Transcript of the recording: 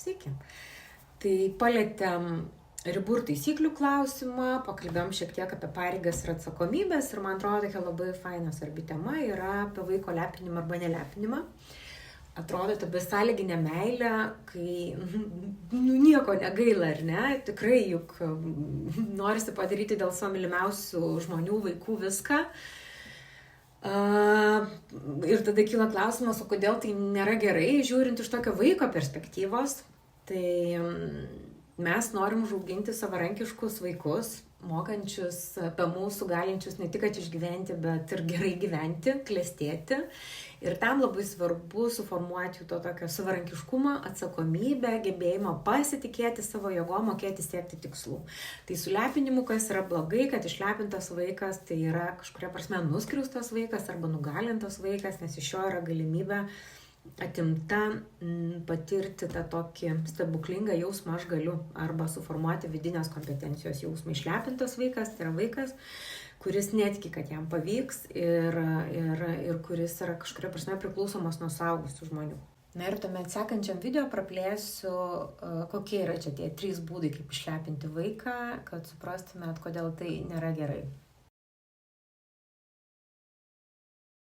Sveiki. Tai palėtėm ribų ir taisyklių klausimą, pakalbėjom šiek tiek apie pareigas ir atsakomybės ir man atrodo, tokia labai faina svarbi tema yra apie vaiko lepinimą arba nelepinimą. Atrodo, ta besąlyginė meilė, kai nieko negaila, ar ne? Tikrai juk norisi padaryti dėl savo mylimiausių žmonių, vaikų viską. Ir tada kyla klausimas, o kodėl tai nėra gerai, žiūrint iš tokio vaiko perspektyvos. Tai mes norim užauginti savarankiškus vaikus, mokančius apie mūsų, galinčius ne tik išgyventi, bet ir gerai gyventi, klestėti. Ir tam labai svarbu suformuoti jų to tokio savarankiškumą, atsakomybę, gebėjimą pasitikėti savo jėgom, mokėti siekti tikslų. Tai su lepinimu, kas yra blogai, kad išlepintas vaikas, tai yra kažkuria prasme nuskriaustas vaikas arba nugalintas vaikas, nes iš jo yra galimybė atimta patirti tą tokį stebuklingą jausmą aš galiu arba suformuoti vidinės kompetencijos jausmą. Išlepintas vaikas tai yra vaikas, kuris netiki, kad jam pavyks ir kuris yra kažkuria prasme priklausomas nuo suaugusių žmonių. Na ir tuomet sekančiam video praplėsiu, kokie yra čia tie 3 būdai, kaip išlepinti vaiką, kad suprastumėt, kodėl tai nėra gerai.